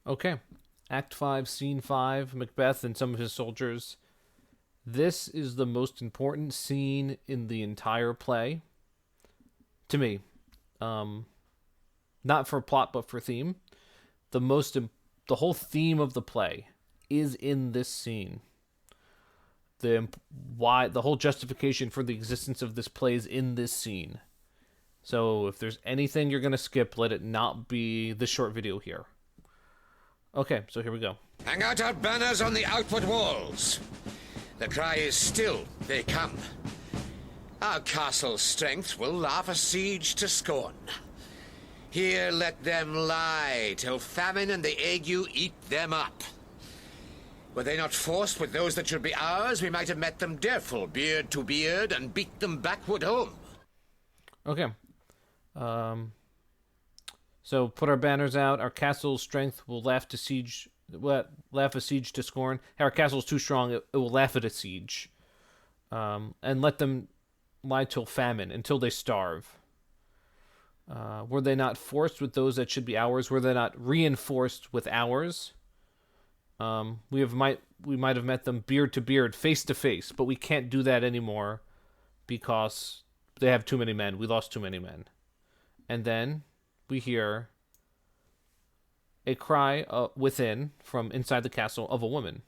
Okay. Act 5, Scene 5, Macbeth and some of his soldiers. This is the most important scene in the entire play, to me. Um, Not for plot, but for theme. The most, the whole theme of the play is in this scene. The why the whole justification for the existence of this play is in this scene. So if there's anything you're gonna skip, let it not be the short video here. Okay, so here we go. Hang out our banners on the outward walls. The cry is still, they come. Our castle's strength will laugh a siege to scorn. Here let them lie, till famine and the ague eat them up. Were they not forced with those that should be ours, we might have met them dareful, beard to beard, and beat them backward home. Okay. So put our banners out. Our castle's strength will laugh a siege to scorn. Our castle's too strong; it will laugh at a siege. And let them lie till famine, until they starve. Were they not forced with those that should be ours? Were they not reinforced with ours? We might have met them beard to beard, face to face, but we can't do that anymore because they have too many men. We lost too many men. And then we hear a cry within, from inside the castle, of a woman.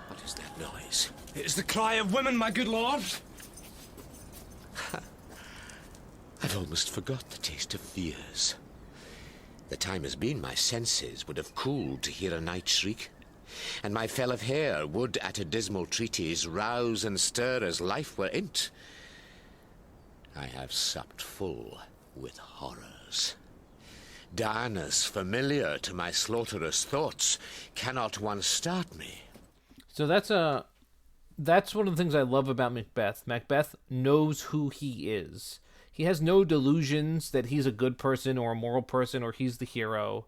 What is that noise? It is the cry of women, my good lord. I'd almost forgot the taste of fears. The time has been my senses would have cooled to hear a night shriek, and my fell of hair would at a dismal treatise rouse and stir as life were in't. I have supped full with horrors. Darkness familiar to my slaughterous thoughts, cannot one start me. So that's one of the things I love about Macbeth. Macbeth knows who he is. He has no delusions that he's a good person or a moral person or he's the hero.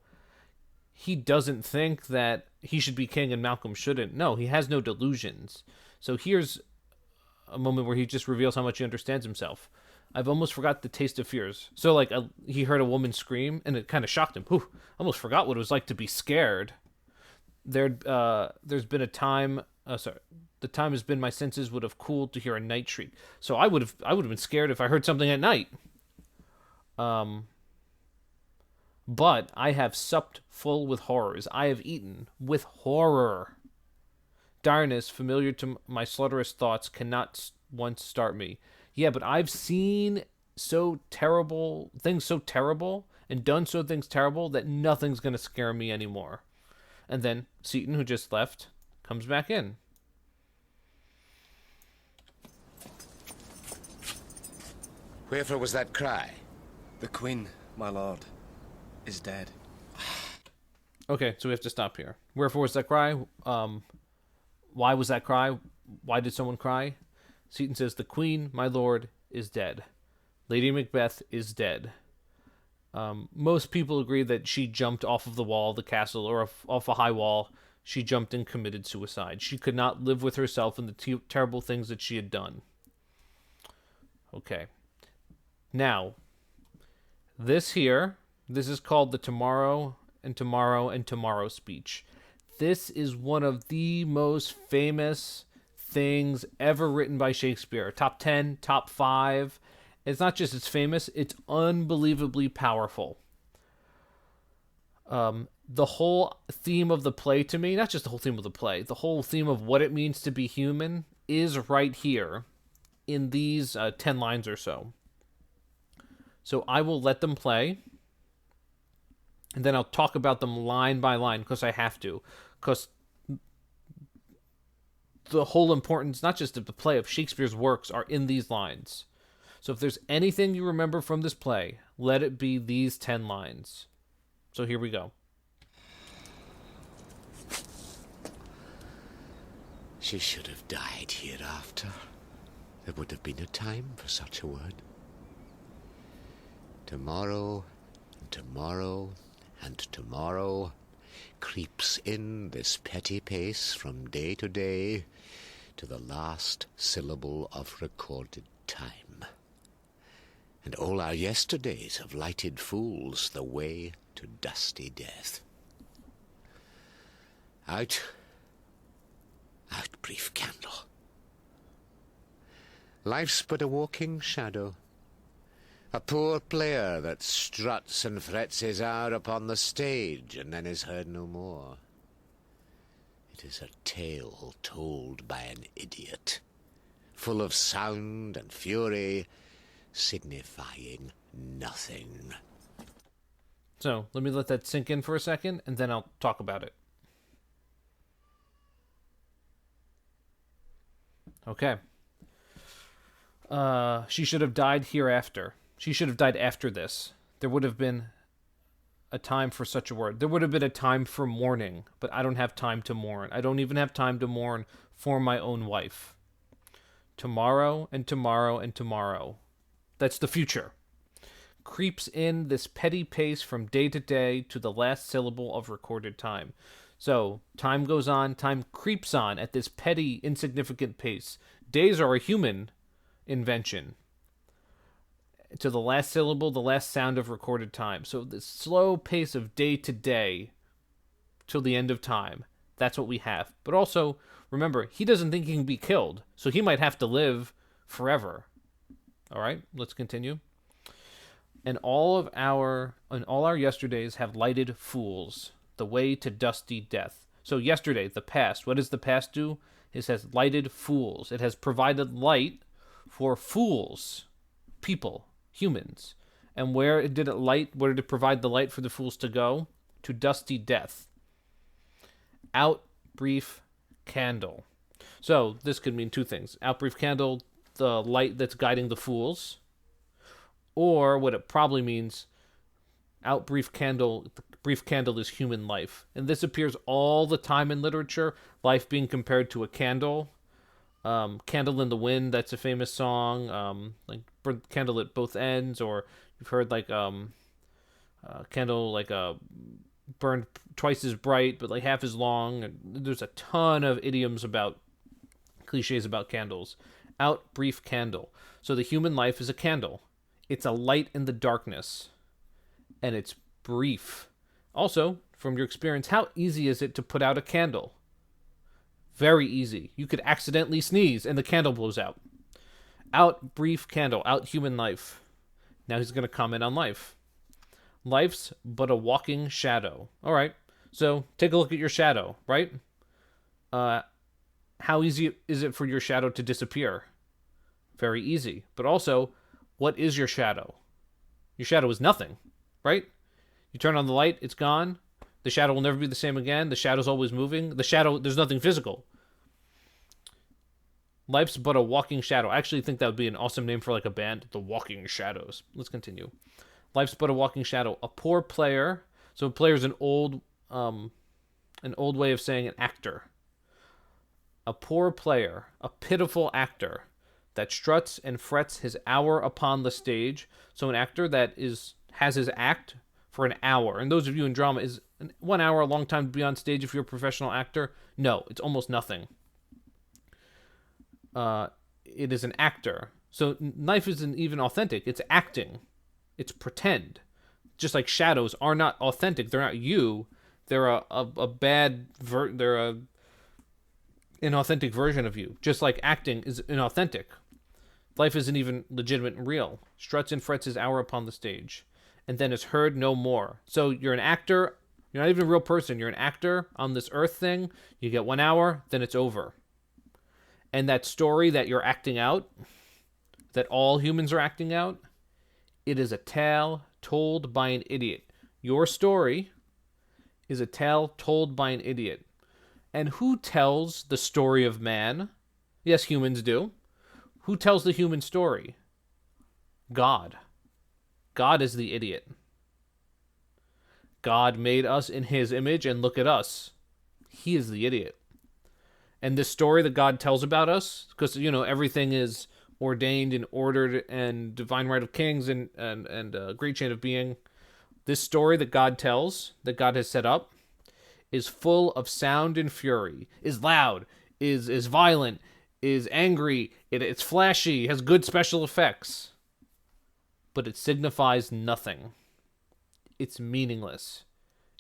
He doesn't think that he should be king and Malcolm shouldn't. No, he has no delusions. So here's a moment where he just reveals how much he understands himself. I've almost forgot the taste of fears. So, he heard a woman scream, and it kind of shocked him. Whew, I almost forgot what it was like to be scared. There's been a time... The time has been my senses would have cooled to hear a night shriek. So I would have been scared if I heard something at night. But I have supped full with horrors. I have eaten with horror. Direness, familiar to my slaughterous thoughts, cannot once start me. Yeah, but I've seen things so terrible, and done so things terrible that nothing's going to scare me anymore. And then Seaton, who just left, comes back in. Wherefore was that cry? The queen, my lord, is dead. Okay, so we have to stop here. Wherefore was that cry? Why was that cry? Why did someone cry? Seaton says, the queen, my lord, is dead. Lady Macbeth is dead. Most people agree that she jumped off of the wall of the castle, or off a high wall. She jumped and committed suicide. She could not live with herself and the terrible things that she had done. Okay. Now, this is called the Tomorrow and Tomorrow and Tomorrow speech. This is one of the most famous things ever written by Shakespeare. Top 10, top 5. It's not just it's famous, it's unbelievably powerful. The whole theme of the play to me, not just the whole theme of the play, the whole theme of what it means to be human is right here in these 10 lines or so. So I will let them play, and then I'll talk about them line by line, because I have to. Because the whole importance, not just of the play, of Shakespeare's works, are in these lines. So if there's anything you remember from this play, let it be these 10 lines. So here we go. She should have died hereafter. There would have been a time for such a word. Tomorrow, and tomorrow, and tomorrow creeps in this petty pace from day to day to the last syllable of recorded time. And all our yesterdays have lighted fools the way to dusty death. Out, brief candle. Life's but a walking shadow, a poor player that struts and frets his hour upon the stage and then is heard no more. It is a tale told by an idiot, full of sound and fury, signifying nothing. So, let me let that sink in for a second, and then I'll talk about it. Okay. She should have died hereafter. She should have died after this. There would have been a time for such a word. There would have been a time for mourning, but I don't have time to mourn. I don't even have time to mourn for my own wife. Tomorrow and tomorrow and tomorrow. That's the future. Creeps in this petty pace from day to day to the last syllable of recorded time. So, time goes on, time creeps on at this petty, insignificant pace. Days are a human invention. To the last syllable, the last sound of recorded time. So, this slow pace of day to day till the end of time. That's what we have. But also, remember, he doesn't think he can be killed, so he might have to live forever. All right, let's continue. And all our yesterdays have lighted fools, the way to dusty death. So yesterday, the past, what does the past do? It says lighted fools. It has provided light for fools, people, humans. And where did it provide the light for the fools to go? To dusty death. Out brief candle. So this could mean two things. Out brief candle, the light that's guiding the fools. Or what it probably means, out brief candle, the brief candle is human life. And this appears all the time in literature, life being compared to a candle. Candle in the Wind, that's a famous song. Like candle at both ends, or you've heard like candle like burned twice as bright, but like half as long. And there's a ton of idioms about cliches about candles. Out brief candle. So the human life is a candle. It's a light in the darkness, and it's brief. Also, from your experience, how easy is it to put out a candle? Very easy. You could accidentally sneeze, and the candle blows out. Out brief candle, out human life. Now he's going to comment on life. Life's but a walking shadow. All right, so take a look at your shadow, right? How easy is it for your shadow to disappear? Very easy. But also, what is your shadow? Your shadow is nothing, right? You turn on the light, it's gone. The shadow will never be the same again. The shadow's always moving. The shadow, there's nothing physical. Life's but a walking shadow. I actually think that would be an awesome name for like a band, The Walking Shadows. Let's continue. Life's but a walking shadow. A poor player. So a player is an old way of saying an actor. A poor player, a pitiful actor that struts and frets his hour upon the stage. So an actor that has his act for an hour. And those of you in drama, is 1 hour a long time to be on stage if you're a professional actor? No, it's almost nothing. It is an actor. So life isn't even authentic. It's acting. It's pretend. Just like shadows are not authentic. They're not you. They're they're a inauthentic version of you. Just like acting is inauthentic. Life isn't even legitimate and real. Struts and frets his hour upon the stage, and then is heard no more. So you're an actor. You're not even a real person. You're an actor on this earth thing. You get 1 hour, then it's over. And that story that you're acting out, that all humans are acting out, it is a tale told by an idiot. Your story is a tale told by an idiot. And who tells the story of man? Yes, humans do. Who tells the human story? God. God is the idiot. God made us in his image, and look at us. He is the idiot. And this story that God tells about us, because, everything is ordained and ordered and divine right of kings and great chain of being. This story that God tells, that God has set up, is full of sound and fury, is loud, is violent, is angry, it's flashy, has good special effects. But it signifies nothing. it's meaningless.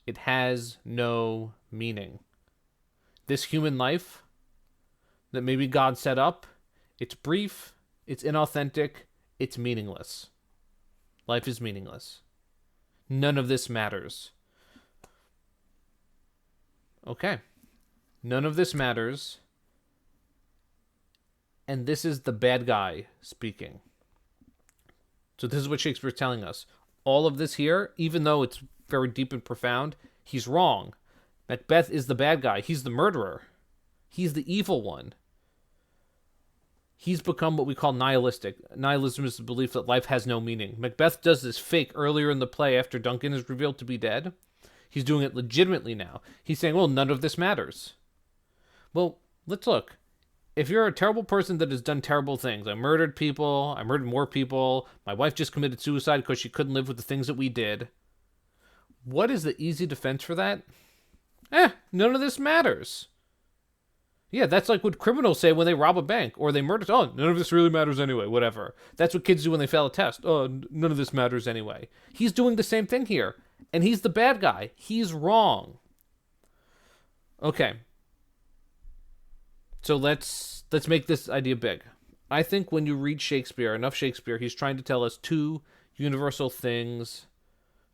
It has no meaning. This human life that maybe God set up, it's brief, it's inauthentic, it's meaningless. Life is meaningless. None of this matters. Okay. None of this matters. And this is the bad guy speaking. So this is what Shakespeare's telling us. All of this here, even though it's very deep and profound, he's wrong. Macbeth is the bad guy. He's the murderer. He's the evil one. He's become what we call nihilistic. Nihilism is the belief that life has no meaning. Macbeth does this fake earlier in the play after Duncan is revealed to be dead. He's doing it legitimately now. He's saying, well, none of this matters. Well, let's look. If you're a terrible person that has done terrible things, I murdered people, I murdered more people, my wife just committed suicide because she couldn't live with the things that we did, what is the easy defense for that? None of this matters. Yeah, that's like what criminals say when they rob a bank or they murder. Oh, none of this really matters anyway, whatever. That's what kids do when they fail a test. Oh, none of this matters anyway. He's doing the same thing here, and he's the bad guy. He's wrong. Okay. So let's make this idea big. I think when you read Shakespeare, enough Shakespeare, he's trying to tell us two universal things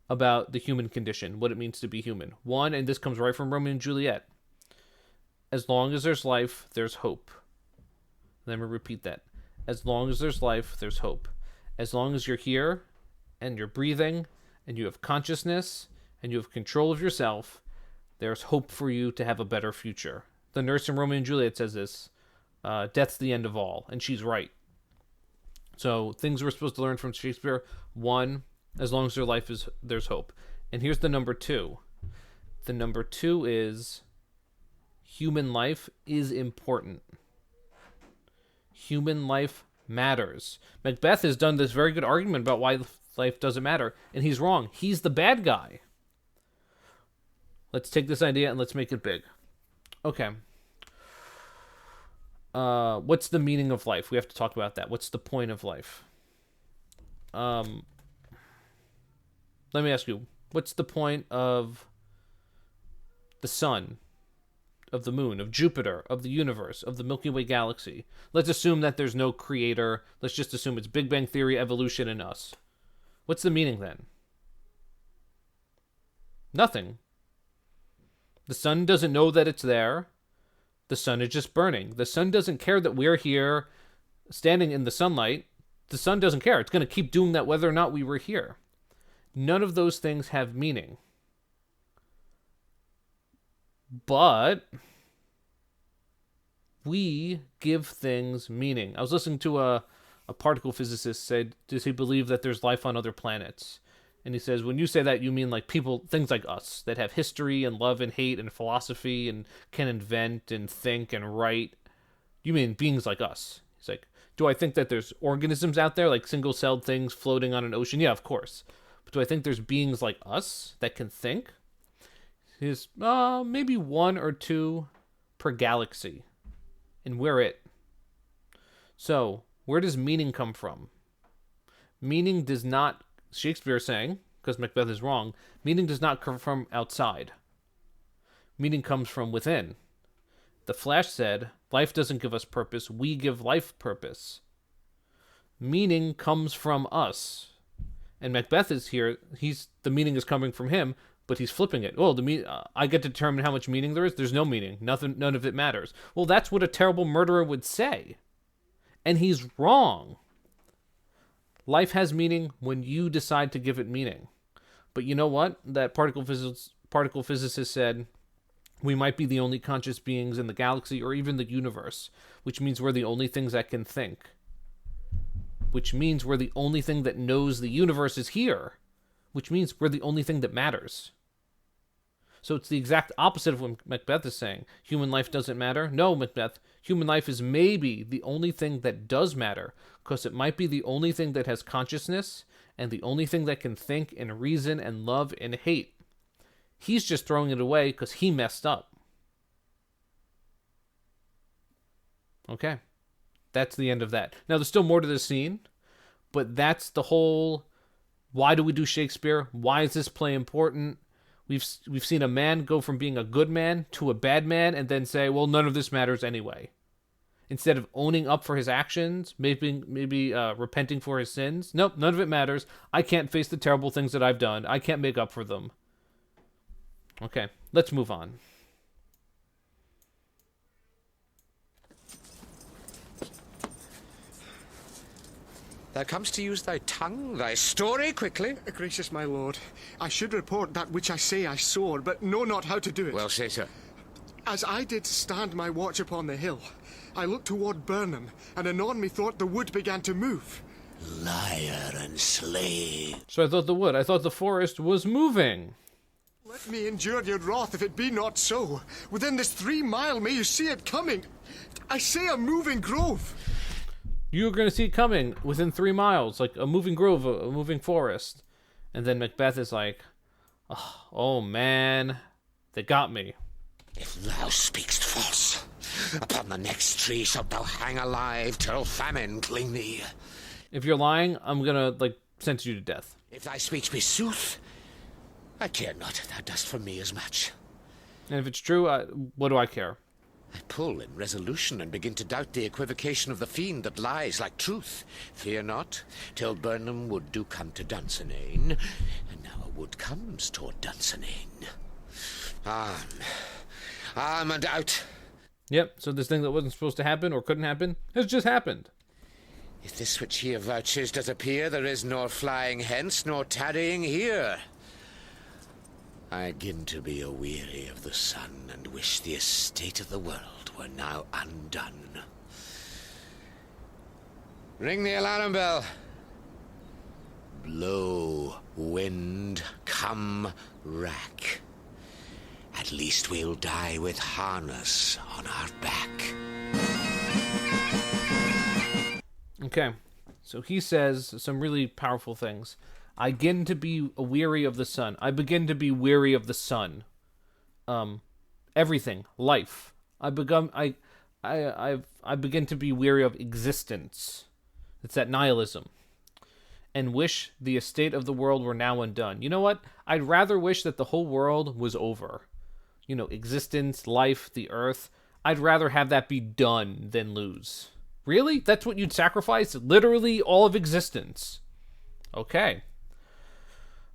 about the human condition, what it means to be human. One, and this comes right from Romeo and Juliet. As long as there's life, there's hope. Let me repeat that. As long as there's life, there's hope. As long as you're here and you're breathing and you have consciousness and you have control of yourself, there's hope for you to have a better future. The nurse in Romeo and Juliet says this, death's the end of all, and she's right. So things we're supposed to learn from Shakespeare. One, as long as there's hope. And here's the number two. The number two is human life is important. Human life matters. Macbeth has done this very good argument about why life doesn't matter, and he's wrong. He's the bad guy. Let's take this idea and let's make it big. Okay. What's the meaning of life? We have to talk about that. What's the point of life? Let me ask you, what's the point of the sun, of the moon, of Jupiter, of the universe, of the Milky Way galaxy? Let's assume that there's no creator. Let's just assume it's Big Bang Theory, evolution, and us. What's the meaning then? Nothing. The sun doesn't know that it's there. The sun is just burning. The sun doesn't care that we're here standing in the sunlight. The sun doesn't care. It's going to keep doing that whether or not we were here. None of those things have meaning. But we give things meaning. I was listening to a particle physicist say, does he believe that there's life on other planets? And he says, when you say that, you mean like people, things like us, that have history and love and hate and philosophy and can invent and think and write. You mean beings like us? He's like, do I think that there's organisms out there, like single-celled things floating on an ocean? Yeah, of course. But do I think there's beings like us that can think? He's, maybe one or two per galaxy. And we're it. So, where does meaning come from? Meaning does not, Shakespeare is saying, because Macbeth is wrong, meaning does not come from outside. Meaning comes from within. The Flash said, life doesn't give us purpose, we give life purpose. Meaning comes from us. And Macbeth is here, the meaning is coming from him, but he's flipping it. Oh, I get to determine how much meaning there is? There's no meaning. None of it matters. Well, that's what a terrible murderer would say. And he's wrong. Life has meaning when you decide to give it meaning. But you know what? That particle physicist said, we might be the only conscious beings in the galaxy or even the universe, which means we're the only things that can think. Which means we're the only thing that knows the universe is here. Which means we're the only thing that matters. So it's the exact opposite of what Macbeth is saying. Human life doesn't matter. No, Macbeth, human life is maybe the only thing that does matter, because it might be the only thing that has consciousness and the only thing that can think and reason and love and hate. He's just throwing it away because he messed up. Okay. That's the end of that. Now, there's still more to this scene, but that's the whole Why do we do Shakespeare? Why is this play important? We've seen a man go from being a good man to a bad man and then say, well, none of this matters anyway. Instead of owning up for his actions, maybe repenting for his sins. Nope, none of it matters. I can't face the terrible things that I've done. I can't make up for them. Okay, let's move on. Thou comes to use thy tongue, thy story quickly. Gracious my lord, I should report that which I say I saw, but know not how to do it. Well, say so. As I did stand my watch upon the hill, I looked toward Burnham, and anon methought the wood began to move. Liar and slave. So I thought the forest was moving. Let me endure your wrath if it be not so. Within this 3 mile may you see it coming. I say a moving grove. You're going to see it coming within 3 miles, like a moving grove, a moving forest. And then Macbeth is like, oh man, they got me. If thou speakst false, upon the next tree shalt thou hang alive till famine cling thee. If you're lying, I'm going to, sentence you to death. If thy speech be sooth, I care not, thou dost for me as much. And if it's true, what do I care? I pull in resolution and begin to doubt the equivocation of the fiend that lies like truth. Fear not, till Burnham wood do come to Dunsinane, and now a wood comes toward Dunsinane. Arm and out. Yep, so this thing that wasn't supposed to happen or couldn't happen has just happened. If this which he avouches does appear, there is nor flying hence, nor tarrying here. I begin to be aweary of the sun, and wish the estate of the world were now undone. Ring the alarm bell. Blow, wind, come, rack. At least we'll die with harness on our back. Okay, so he says some really powerful things. I begin to be weary of the sun. I begin to be weary of the sun. Everything, life. I begin to be weary of existence. It's that nihilism. And wish the estate of the world were now undone. You know what? I'd rather wish that the whole world was over. Existence, life, the earth. I'd rather have that be done than lose. Really? That's what you'd sacrifice? Literally all of existence. Okay.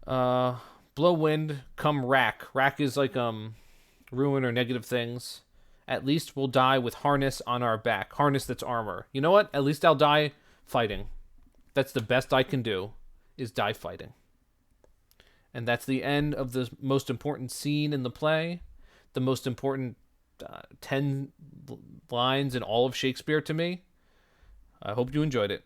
Blow wind, come rack. Rack is like ruin or negative things. At least we'll die with harness on our back. Harness that's armor. You know what? At least I'll die fighting. That's the best I can do, is die fighting. And that's the end of the most important scene in the play. The most important 10 lines in all of Shakespeare to me. I hope you enjoyed it.